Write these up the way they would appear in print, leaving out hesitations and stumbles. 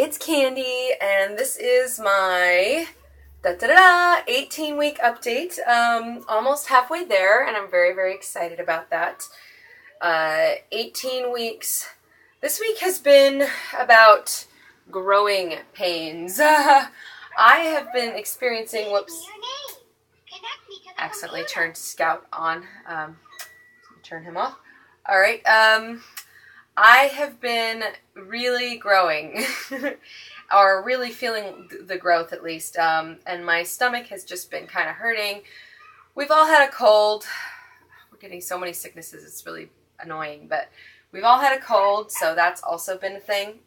it's Candy, and this is my 18-week update. Almost halfway there, and I'm very, very excited about that. 18 weeks. This week has been about growing pains. I have been experiencing, accidentally turned Scout on. Turn him off. All right. I have been really growing, or really feeling the growth at least, and my stomach has just been kind of hurting. We've all had a cold. We're getting so many sicknesses, it's really annoying, but we've all had a cold, so that's also been a thing.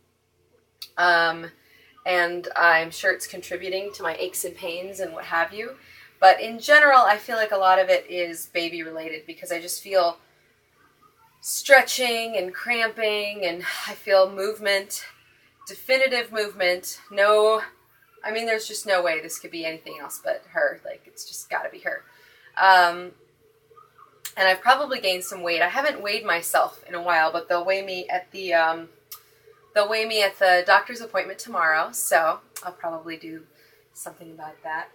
And I'm sure it's contributing to my aches and pains and what have you. But in general, I feel like a lot of it is baby related because I just feel stretching and cramping, and I feel movement, definitive movement. There's just no way this could be anything else but her. Like, it's just got to be her. And I've probably gained some weight. I haven't weighed myself in a while, but they'll weigh me at the doctor's appointment tomorrow. So I'll probably do something about that.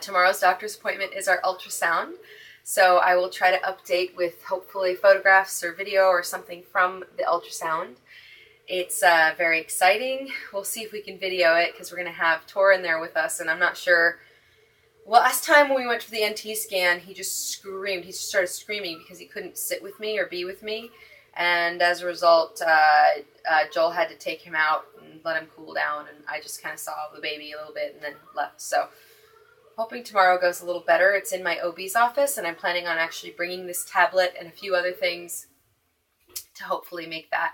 Tomorrow's doctor's appointment is our ultrasound. So I will try to update with hopefully photographs or video or something from the ultrasound. It's very exciting. We'll see if we can video it because we're going to have Tor in there with us, and I'm not sure. Well, last time when we went for the NT scan, he just screamed. He just started screaming because he couldn't sit with me or be with me, and as a result, Joel had to take him out and let him cool down, and I just kind of saw the baby a little bit and then left. So hoping tomorrow goes a little better. It's in my OB's office, and I'm planning on actually bringing this tablet and a few other things to hopefully make that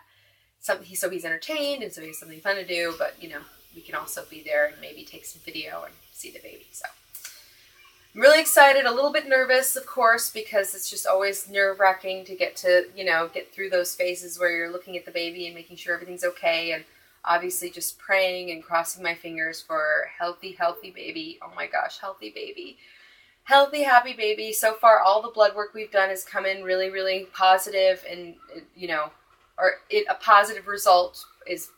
something, so he's entertained and so he has something fun to do, but, we can also be there and maybe take some video and see the baby. So I'm really excited, a little bit nervous, of course, because it's just always nerve-wracking to get through those phases where you're looking at the baby and making sure everything's okay, and obviously just praying and crossing my fingers for healthy baby. Oh my gosh, healthy baby. Healthy, happy baby. So far, all the blood work we've done has come in really, really positive, and, a positive result is,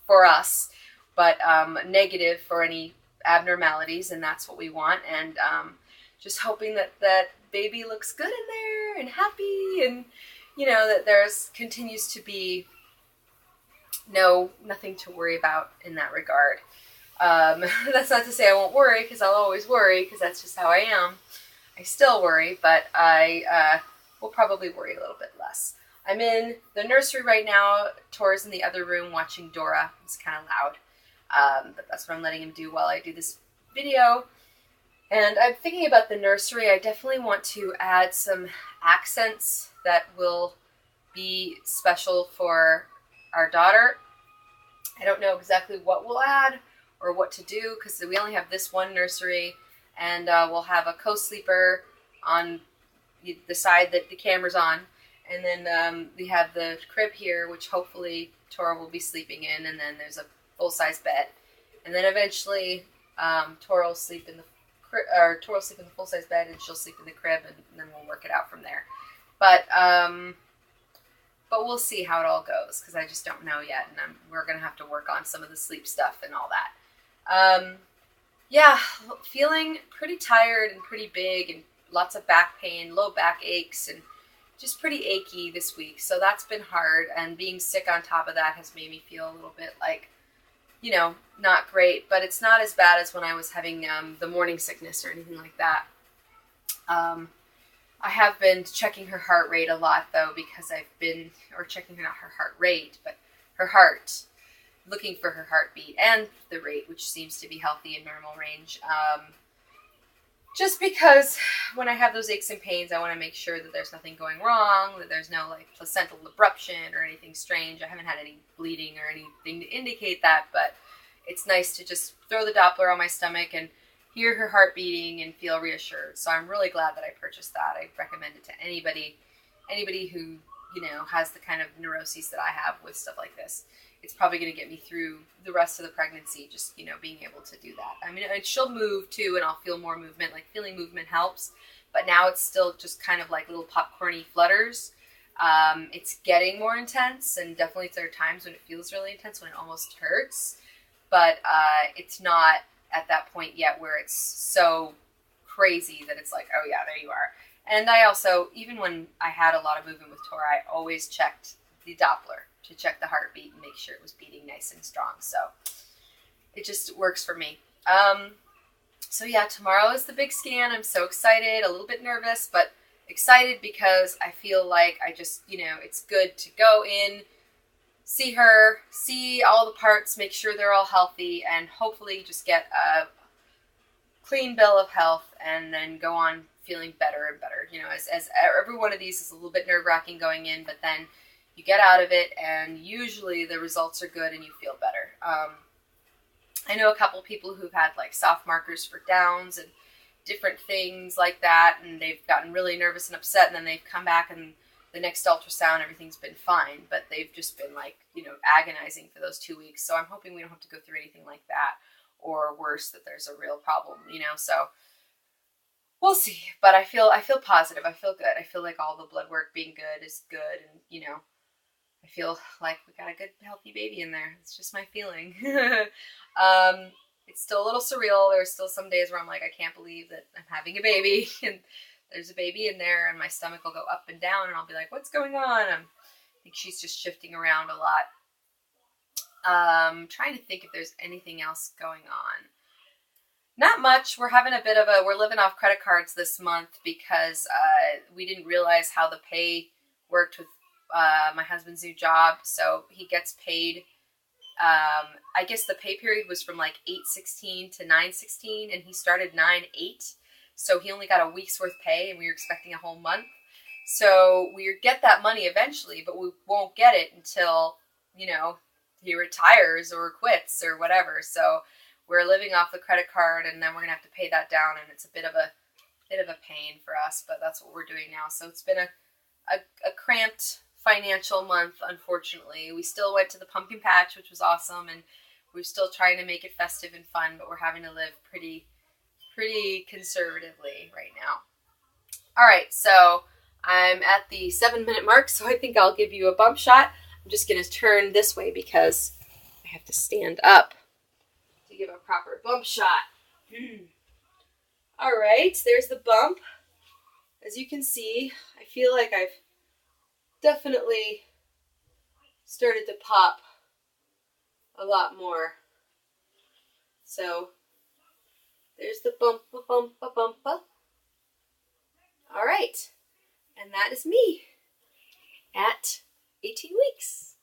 for us, but negative for any abnormalities, and that's what we want. And just hoping that baby looks good in there and happy, and, that there's continues to be nothing to worry about in that regard. That's not to say I won't worry, because I'll always worry, because that's just how I am. I still worry, but I will probably worry a little bit less. I'm in the nursery right now. Tor's in the other room watching Dora. It's kind of loud, but that's what I'm letting him do while I do this video. And I'm thinking about the nursery. I definitely want to add some accents that will be special for our daughter. I don't know exactly what we'll add or what to do, because we only have this one nursery, and we'll have a co-sleeper on the side that the camera's on, and then we have the crib here, which hopefully Tora will be sleeping in, and then there's a full-size bed, and then eventually Tora will sleep in the full-size bed, and she'll sleep in the crib, and then we'll work it out from there. But we'll see how it all goes, because I just don't know yet, and we're going to have to work on some of the sleep stuff and all that. Feeling pretty tired and pretty big, and lots of back pain, low back aches, and just pretty achy this week. So that's been hard, and being sick on top of that has made me feel a little bit like, not great, but it's not as bad as when I was having the morning sickness or anything like that. I have been checking her heart rate a lot, though, because checking not her heart rate, but her heart, looking for her heartbeat and the rate, which seems to be healthy in normal range. Just because when I have those aches and pains, I want to make sure that there's nothing going wrong, that there's no placental abruption or anything strange. I haven't had any bleeding or anything to indicate that, but it's nice to just throw the Doppler on my stomach and hear her heart beating and feel reassured. So I'm really glad that I purchased that. I recommend it to anybody who, has the kind of neuroses that I have with stuff like this. It's probably going to get me through the rest of the pregnancy, just, being able to do that. She'll move too, and I'll feel more movement. Feeling movement helps, but now it's still just kind of like little popcorny flutters. It's getting more intense, and definitely there are times when it feels really intense, when it almost hurts, but it's not at that point yet where it's so crazy that it's like, oh yeah, there you are. And I also, even when I had a lot of movement with Tora, I always checked the Doppler to check the heartbeat and make sure it was beating nice and strong. So it just works for me. So yeah, tomorrow is the big scan. I'm so excited, a little bit nervous, but excited because I feel like I just, it's good to go in, see her, see all the parts, make sure they're all healthy, and hopefully just get a clean bill of health and then go on feeling better and better. As every one of these is a little bit nerve-wracking going in, but then you get out of it and usually the results are good and you feel better. I know a couple people who've had like soft markers for Downs and different things like that, and they've gotten really nervous and upset, and then they've come back and the next ultrasound, everything's been fine, but they've just been like, agonizing for those 2 weeks. So I'm hoping we don't have to go through anything like that, or worse, that there's a real problem, so we'll see. But I feel positive. I feel good. I feel like all the blood work being good is good, and I feel like we got a good, healthy baby in there. It's just my feeling. It's still a little surreal. There's still some days where I'm like, I can't believe that I'm having a baby, and there's a baby in there, and my stomach will go up and down, and I'll be like, what's going on? I think she's just shifting around a lot. Trying to think if there's anything else going on. Not much. We're living off credit cards this month because we didn't realize how the pay worked with my husband's new job. So he gets paid. I guess the pay period was from like 8/16 to 9/16, and he started 9/8. So he only got a week's worth pay, and we were expecting a whole month. So we get that money eventually, but we won't get it until, he retires or quits or whatever. So we're living off the credit card, and then we're going to have to pay that down, and it's a bit of a pain for us, but that's what we're doing now. So it's been a cramped financial month, unfortunately. We still went to the pumpkin patch, which was awesome, and we're still trying to make it festive and fun, but we're having to live pretty conservatively right now. All right, so I'm at the 7-minute mark, so I think I'll give you a bump shot. I'm just going to turn this way because I have to stand up to give a proper bump shot. All right, there's the bump. As you can see, I feel like I've definitely started to pop a lot more. So there's the bumpa. All right, and that is me at 18 weeks.